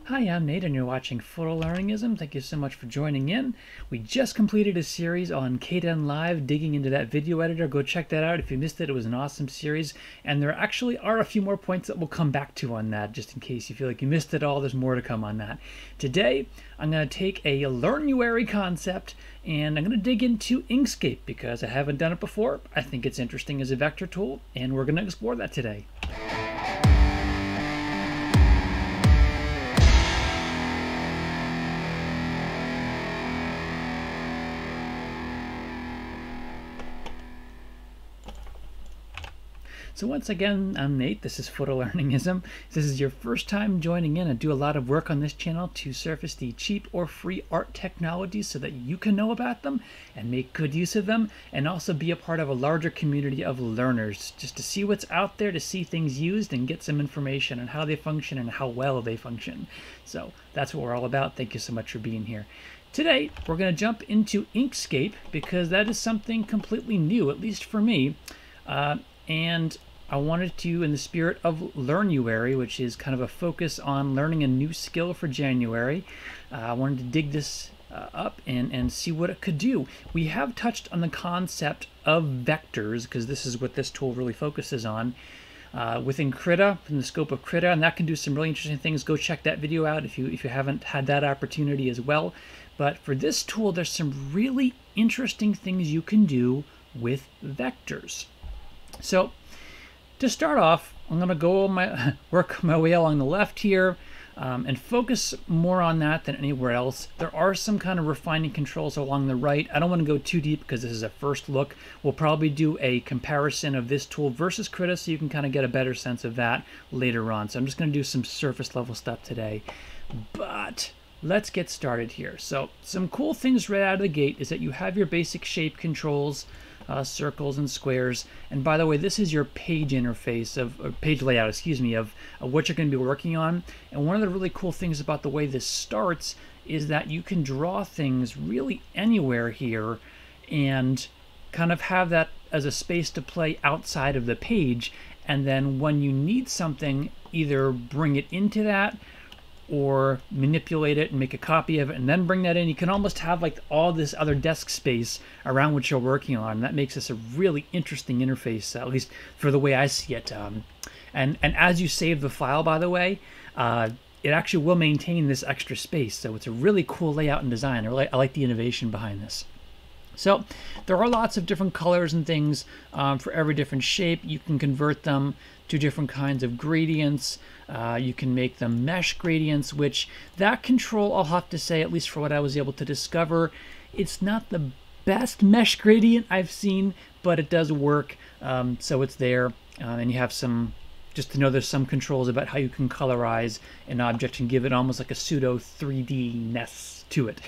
Hi, I'm Nate and you're watching Photolearningism. Thank you so much for joining in. We just completed a series on Kden Live, digging into that video editor. Go check that out if you missed it. It was an awesome series. And there actually are a few more points that we'll come back to on that, just in case you feel like you missed it all. There's more to come on that. Today, I'm going to take a Learnuary concept and I'm going to dig into Inkscape because I haven't done it before. I think it's interesting as a vector tool, and we're going to explore that today. So once again, I'm Nate. This is Photolearningism. If this is your first time joining in, I do a lot of work on this channel to surface the cheap or free art technologies so that you can know about them and make good use of them, and also be a part of a larger community of learners, just to see what's out there, to see things used and get some information on how they function and how well they function. So that's what we're all about. Thank you so much for being here. Today, we're going to jump into Inkscape because that is something completely new, at least for me. And I wanted to, in the spirit of Learnuary, which is kind of a focus on learning a new skill for January, I wanted to dig this up and see what it could do. We have touched on the concept of vectors, because this is what this tool really focuses on, within Krita, in the scope of Krita, and that can do some really interesting things. Go check that video out if you haven't had that opportunity as well. But for this tool, there's some really interesting things you can do with vectors. So to start off, I'm going to work my way along the left here and focus more on that than anywhere else. There are some kind of refining controls along the right. I don't want to go too deep because this is a first look. We'll probably do a comparison of this tool versus Krita so you can kind of get a better sense of that later on. So I'm just going to do some surface level stuff today. But let's get started here. So some cool things right out of the gate is that you have your basic shape controls, circles and squares, and by the way, this is your page interface of page layout, excuse me, of what you're going to be working on. And one of the really cool things about the way this starts is that you can draw things really anywhere here and kind of have that as a space to play outside of the page, and then when you need something, either bring it into that or manipulate it and make a copy of it and then bring that in. You can almost have like all this other desk space around what you're working on. That makes this a really interesting interface, at least for the way I see it. And as you save the file, by the way, it actually will maintain this extra space. So it's a really cool layout and design. I like the innovation behind this. So there are lots of different colors and things for every different shape. You can convert them to different kinds of gradients. You can make them mesh gradients, which that control, I'll have to say, at least for what I was able to discover, it's not the best mesh gradient I've seen, but it does work. So it's there, and you have some, just to know there's some controls about how you can colorize an object and give it almost like a pseudo 3D-ness to it.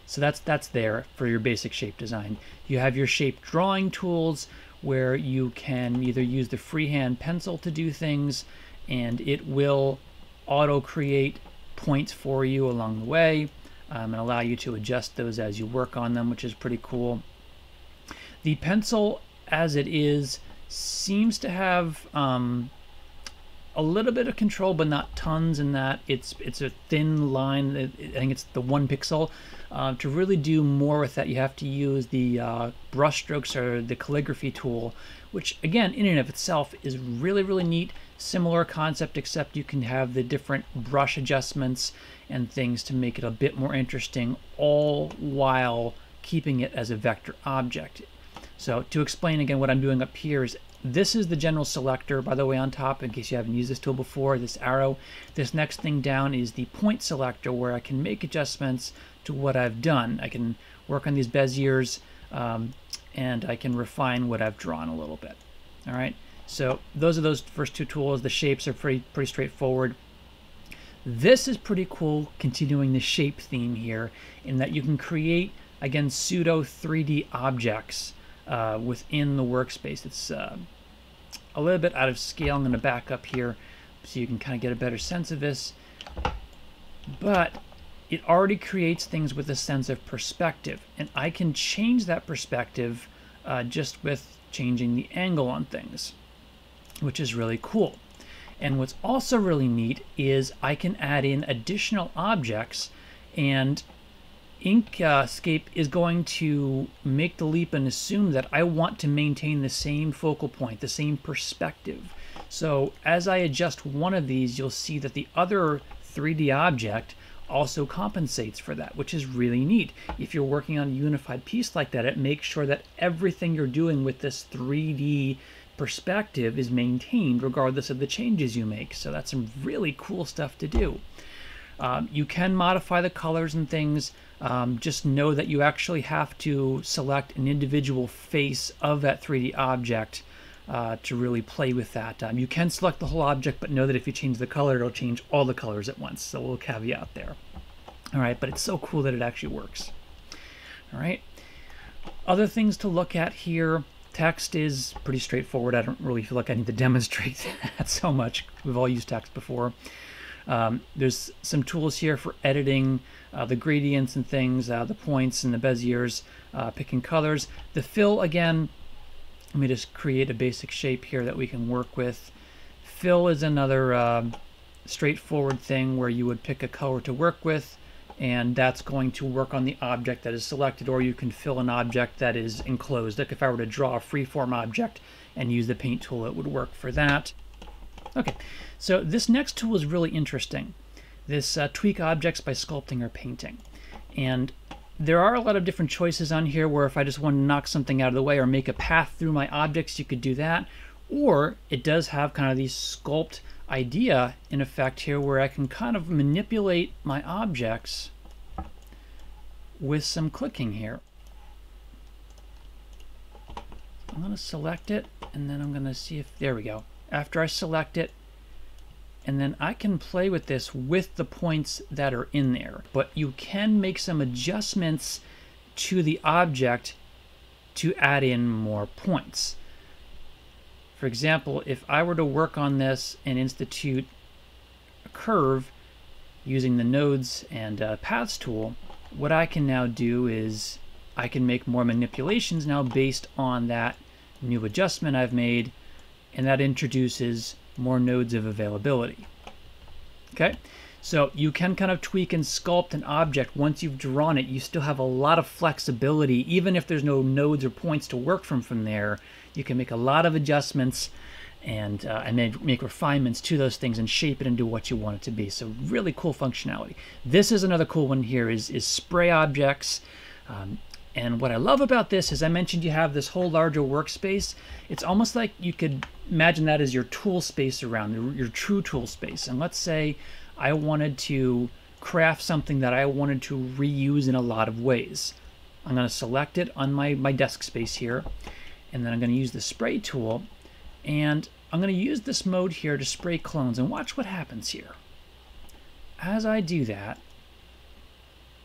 So that's there for your basic shape design. You have your shape drawing tools where you can either use the freehand pencil to do things, and it will auto create points for you along the way and allow you to adjust those as you work on them, which is pretty cool. The pencil as it is seems to have a little bit of control, but not tons, in that it's a thin line. I think it's the 1 pixel. To really do more with that, you have to use the brush strokes or the calligraphy tool, which again, in and of itself, is really, really neat. Similar concept, except you can have the different brush adjustments and things to make it a bit more interesting, all while keeping it as a vector object. So to explain again what I'm doing up here is, this is the general selector, by the way, on top, in case you haven't used this tool before, this arrow. This next thing down is the point selector, where I can make adjustments to what I've done. I can work on these Beziers, and I can refine what I've drawn a little bit. All right, so those are those first two tools. The shapes are pretty straightforward. This is pretty cool, continuing the shape theme here, in that you can create, again, pseudo 3D objects within the workspace. It's a little bit out of scale. I'm going to back up here so you can kind of get a better sense of this. But it already creates things with a sense of perspective, and I can change that perspective just with changing the angle on things, which is really cool. And what's also really neat is I can add in additional objects, and Inkscape is going to make the leap and assume that I want to maintain the same focal point, the same perspective. So as I adjust one of these, you'll see that the other 3D object also compensates for that, which is really neat. If you're working on a unified piece like that, it makes sure that everything you're doing with this 3D perspective is maintained regardless of the changes you make. So that's some really cool stuff to do. You can modify the colors and things. Just know that you actually have to select an individual face of that 3D object to really play with that. You can select the whole object, but know that if you change the color, it'll change all the colors at once. So a little caveat there. All right, but it's so cool that it actually works. All right. Other things to look at here. Text is pretty straightforward. I don't really feel like I need to demonstrate that so much. We've all used text before. There's some tools here for editing the gradients and things, the points and the Beziers, picking colors. The fill, again, let me just create a basic shape here that we can work with. Fill is another straightforward thing where you would pick a color to work with, and that's going to work on the object that is selected, or you can fill an object that is enclosed. Like if I were to draw a freeform object and use the paint tool, it would work for that. Okay, so this next tool is really interesting. This tweak objects by sculpting or painting. And there are a lot of different choices on here where if I just want to knock something out of the way or make a path through my objects, you could do that. Or it does have kind of the sculpt idea in effect here where I can kind of manipulate my objects with some clicking here. I'm going to select it, and then I'm going to see if, there we go. After I select it, and then I can play with this with the points that are in there. But you can make some adjustments to the object to add in more points. For example, if I were to work on this and institute a curve using the nodes and paths tool, what I can now do is I can make more manipulations now based on that new adjustment I've made, and that introduces more nodes of availability. Okay, so you can kind of tweak and sculpt an object. Once you've drawn it, you still have a lot of flexibility. Even if there's no nodes or points to work from there, you can make a lot of adjustments and make refinements to those things and shape it into what you want it to be. So really cool functionality. This is another cool one here is spray objects. And what I love about this is I mentioned you have this whole larger workspace. It's almost like you could imagine that as your tool space around, your true tool space. And let's say I wanted to craft something that I wanted to reuse in a lot of ways. I'm going to select it on my desk space here, and then I'm going to use the spray tool, and I'm going to use this mode here to spray clones, and watch what happens here. As I do that,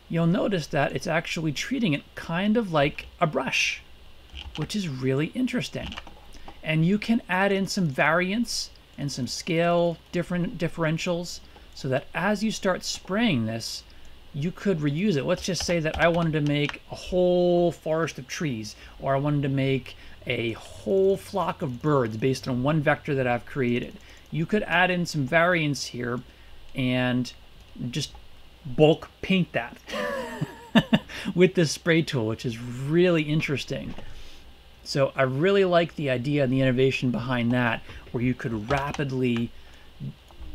you'll notice that it's actually treating it kind of like a brush, which is really interesting. And you can add in some variance and some scale differentials so that as you start spraying this, you could reuse it. Let's just say that I wanted to make a whole forest of trees, or I wanted to make a whole flock of birds based on one vector that I've created. You could add in some variance here and just bulk paint that with this spray tool, which is really interesting. So I really like the idea and the innovation behind that, where you could rapidly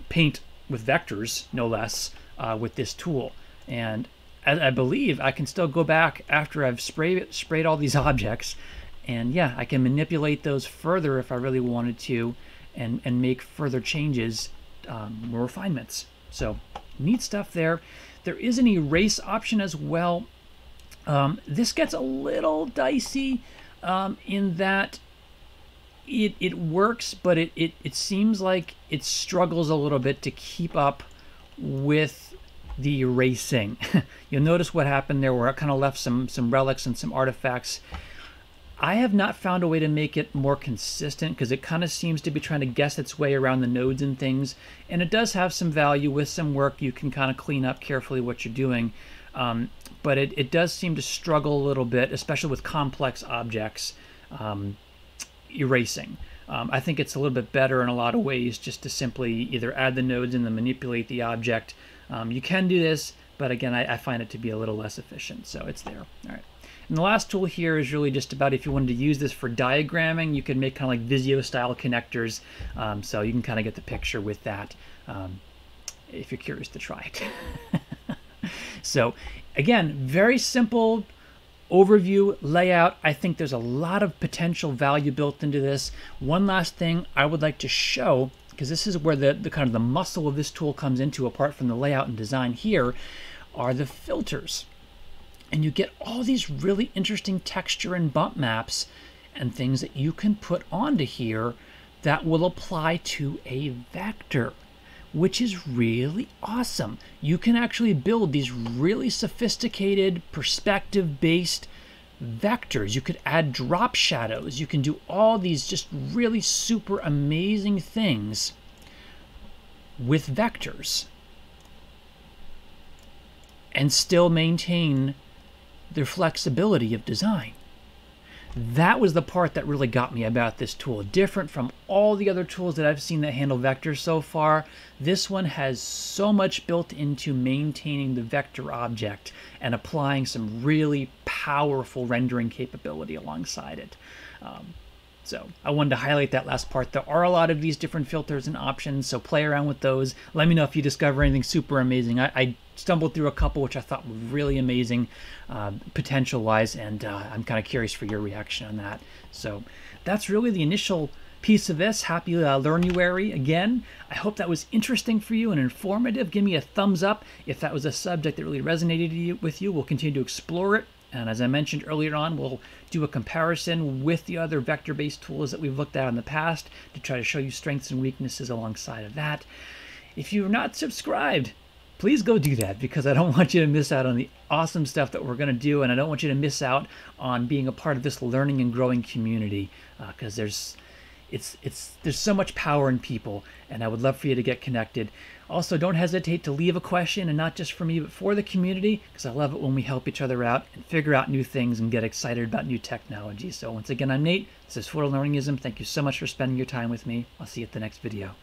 paint with vectors, no less, with this tool. And I believe I can still go back after I've sprayed all these objects, and yeah, I can manipulate those further if I really wanted to, and make further changes, more refinements. So neat stuff there. There is an erase option as well. This gets a little dicey in that it works, but it seems like it struggles a little bit to keep up with the erasing. You'll notice what happened there where it kind of left some relics and some artifacts. I have not found a way to make it more consistent because it kind of seems to be trying to guess its way around the nodes and things. And it does have some value with some work. You can kind of clean up carefully what you're doing. But it does seem to struggle a little bit, especially with complex objects, erasing. I think it's a little bit better in a lot of ways just to simply either add the nodes and then manipulate the object. You can do this, but again, I find it to be a little less efficient, so it's there. All right. And the last tool here is really just about if you wanted to use this for diagramming, you can make kind of like Visio-style connectors, so you can kind of get the picture with that if you're curious to try it. So again, very simple overview layout. I think there's a lot of potential value built into this. One last thing I would like to show, because this is where the kind of the muscle of this tool comes into, apart from the layout and design here, are the filters. And you get all these really interesting texture and bump maps and things that you can put onto here that will apply to a vector, which is really awesome. You can actually build these really sophisticated perspective-based vectors. You could add drop shadows. You can do all these just really super amazing things with vectors and still maintain their flexibility of design. That was the part that really got me about this tool. Different from all the other tools that I've seen that handle vectors so far, this one has so much built into maintaining the vector object and applying some really powerful rendering capability alongside it. So I wanted to highlight that last part. There are a lot of these different filters and options, so play around with those. Let me know if you discover anything super amazing. I stumbled through a couple which I thought were really amazing potential-wise, and I'm kind of curious for your reaction on that. So that's really the initial piece of this. Happy Learnuary again. I hope that was interesting for you and informative. Give me a thumbs up if that was a subject that really resonated with you. We'll continue to explore it. And as I mentioned earlier on, we'll do a comparison with the other vector-based tools that we've looked at in the past to try to show you strengths and weaknesses alongside of that. If you're not subscribed, please go do that, because I don't want you to miss out on the awesome stuff that we're going to do, and I don't want you to miss out on being a part of this learning and growing community, because there's so much power in people, and I would love for you to get connected. Also, don't hesitate to leave a question, and not just for me, but for the community, because I love it when we help each other out and figure out new things and get excited about new technology. So once again, I'm Nate. This is Photolearningism. Thank you so much for spending your time with me. I'll see you at the next video.